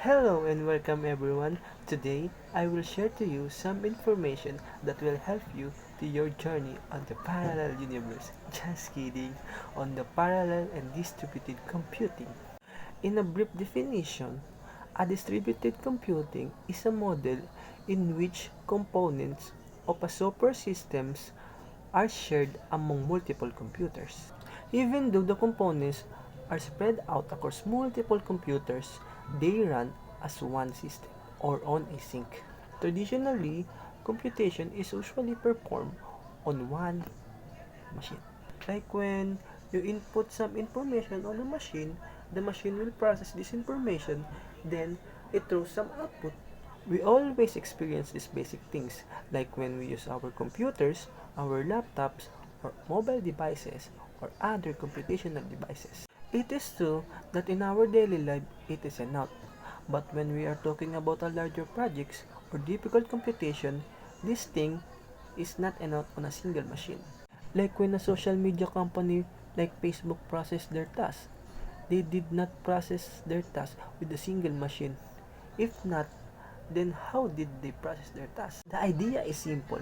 Hello and welcome everyone. Today, I will share to you some information that will help you to your journey on the parallel universe. Just kidding, on the parallel and distributed computing. In a brief definition, a distributed computing is a model in which components of a super systems are shared among multiple computers. Even though the components are spread out across multiple computers, they run as one system or on a sink. Traditionally, computation is usually performed on one machine. Like when you input some information on a machine, the machine will process this information, then it throws some output. We always experience these basic things, like when we use our computers, our laptops, or mobile devices, or other computational devices. It is true that in our daily life, it is enough. But when we are talking about a larger projects or difficult computation, this thing is not enough on a single machine. Like when a social media company like Facebook processed their task, they did not process their task with a single machine. If not, then how did they process their task? The idea is simple.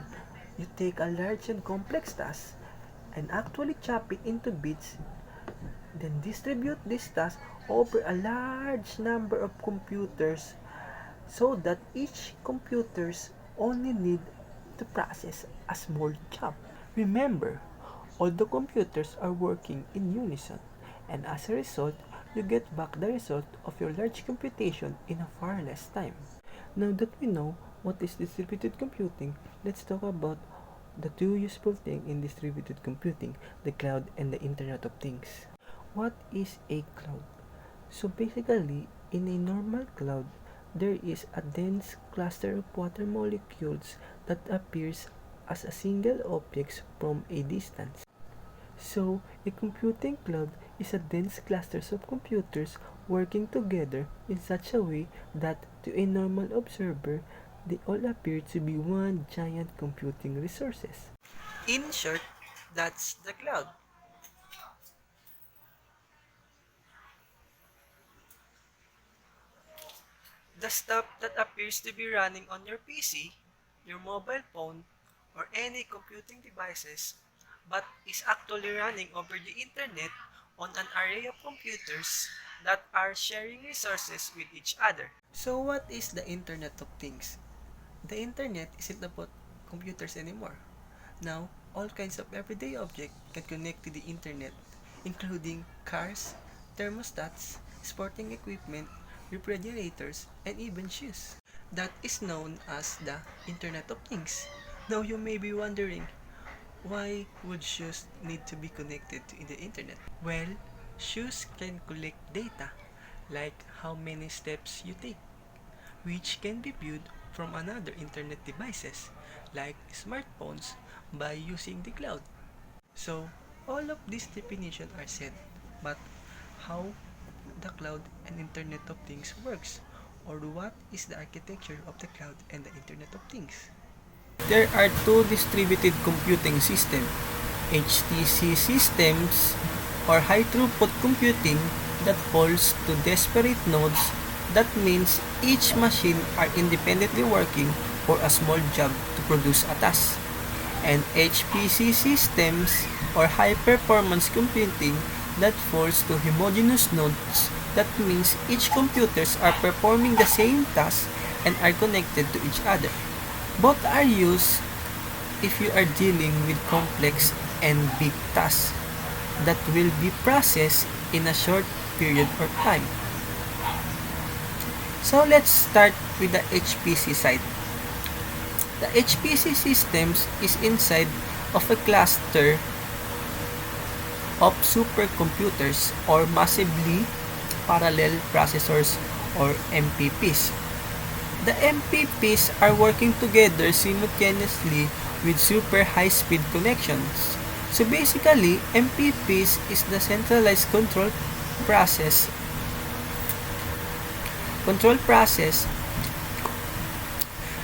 You take a large and complex task and actually chop it into bits, then distribute this task over a large number of computers so that each computers only need to process a small job. Remember, all the computers are working in unison, and as a result, you get back the result of your large computation in a far less time. Now that we know what is distributed computing, let's talk about the two useful things in distributed computing, the cloud and the Internet of Things. What is a cloud? So basically, in a normal cloud, there is a dense cluster of water molecules that appears as a single object from a distance. So, a computing cloud is a dense clusters of computers working together in such a way that to a normal observer, they all appear to be one giant computing resources. In short, that's the cloud. The stuff that appears to be running on your PC, your mobile phone, or any computing devices, but is actually running over the internet on an array of computers that are sharing resources with each other. So what is the Internet of Things? The internet isn't about computers anymore. Now, all kinds of everyday objects can connect to the internet, including cars, thermostats, sporting equipment, refrigerators, and even shoes. That is known as the Internet of Things. Now you may be wondering, why would shoes need to be connected to the internet? Well, shoes can collect data, like how many steps you take, which can be viewed from another internet devices, like smartphones, by using the cloud. So, all of these definitions are said, but how the cloud and Internet of Things works, or what is the architecture of the cloud and the Internet of Things? There are two distributed computing systems, HPC systems, or high throughput computing that falls to disparate nodes. That means each machine are independently working for a small job to produce a task. And HPC systems, or high performance computing, that falls to homogeneous nodes. That means each computers are performing the same task and are connected to each other. Both are used if you are dealing with complex and big tasks that will be processed in a short period of time. So let's start with the HPC side. The HPC systems is inside of a cluster of supercomputers or massively parallel processors or MPPs. The MPPs are working together simultaneously with super high-speed connections. So basically, MPPs is the centralized process control process.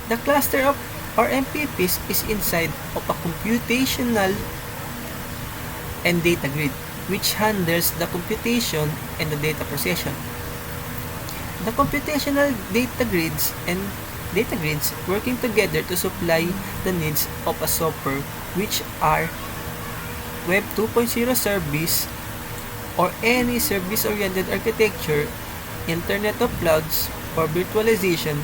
The cluster of or MPPs is inside of a computational and data grid, which handles the computation and the data processing. The computational data grids working together to supply the needs of a software, which are Web 2.0 service or any service-oriented architecture, Internet of Clouds or virtualization,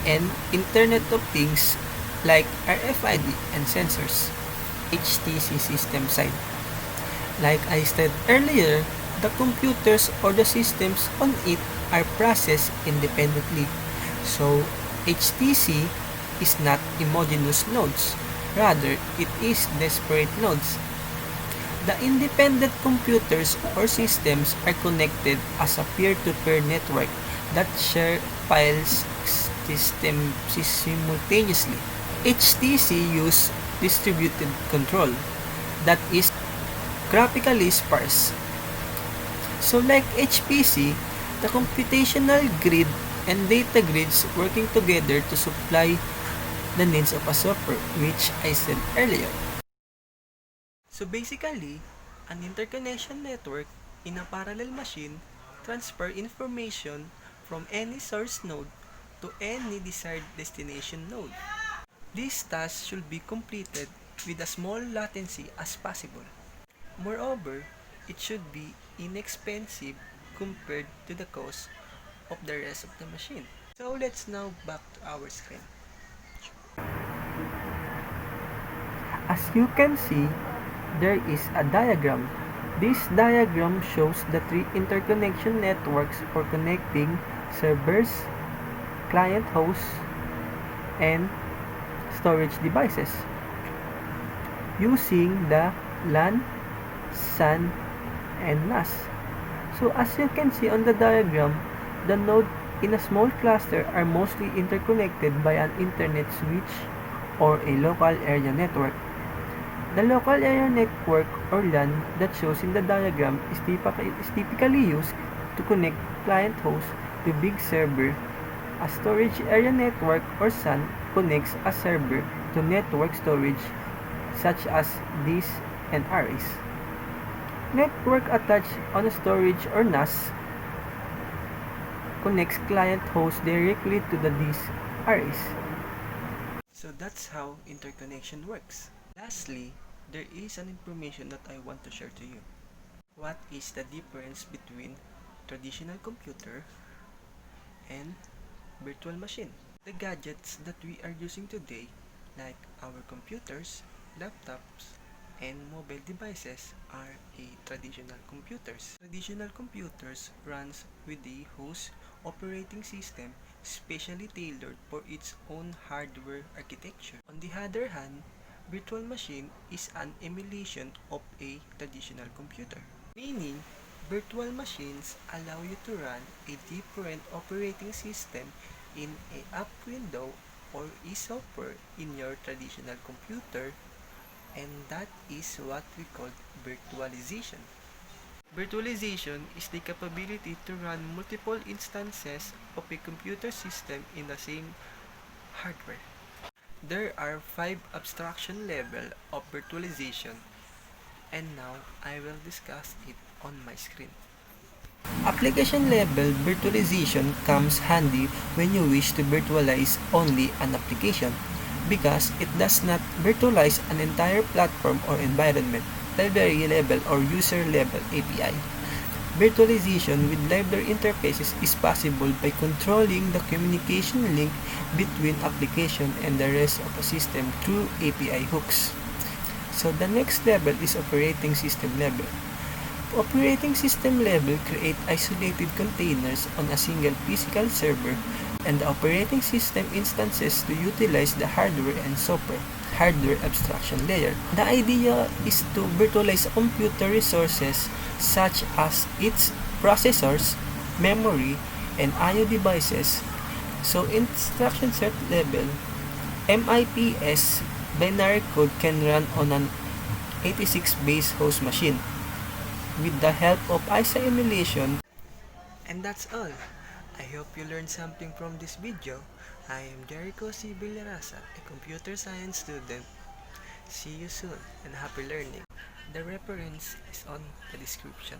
and Internet of Things like RFID and sensors. HPC system side. Like I said earlier, the computers or the systems on it are processed independently. So, HPC is not homogeneous nodes. Rather, it is disparate nodes. The independent computers or systems are connected as a peer-to-peer network that share files simultaneously. HPC use distributed control that is graphically sparse. So like HPC, the computational grid and data grids working together to supply the needs of a software, which I said earlier. So basically, an interconnection network in a parallel machine transfer information from any source node to any desired destination node. This task should be completed with as small latency as possible. Moreover, it should be inexpensive compared to the cost of the rest of the machine. So let's now back to our screen. As you can see, there is a diagram. This diagram shows the three interconnection networks for connecting servers, client hosts, and storage devices using the LAN, SAN, and NAS. So as you can see on the diagram, the nodes in a small cluster are mostly interconnected by an internet switch or a local area network. The local area network or LAN that shows in the diagram is typically used to connect client hosts to big server. A storage area network or SAN connects a server to network storage such as disks and arrays. Network attached on a storage or NAS connects client hosts directly to the disk arrays. So that's how interconnection works. Lastly, there is an information that I want to share to you. What is the difference between traditional computer and virtual machine? The gadgets that we are using today, like our computers, laptops, and mobile devices are traditional computers. Traditional computers runs with a host operating system specially tailored for its own hardware architecture. On the other hand, virtual machine is an emulation of a traditional computer. Meaning, virtual machines allow you to run a different operating system in a app window or a software in your traditional computer, and that is what we call virtualization. Virtualization is the capability to run multiple instances of a computer system in the same hardware. There are 5 abstraction levels of virtualization, and now I will discuss it on my screen. Application level virtualization comes handy when you wish to virtualize only an application, because it does not virtualize an entire platform or environment. Library level or user level API. Virtualization with library interfaces is possible by controlling the communication link between application and the rest of the system through API hooks. So the next level is operating system level. Operating system level create isolated containers on a single physical server and the operating system instances to utilize the hardware and software hardware abstraction layer. The idea is to virtualize computer resources such as its processors, memory, and I/O devices. So instruction set level, MIPS binary code can run on an 86-base host machine with the help of ISA emulation. And that's all. I hope you learned something from this video. I am Jericho C. Villarasa, a computer science student. See you soon and happy learning. The reference is on the description.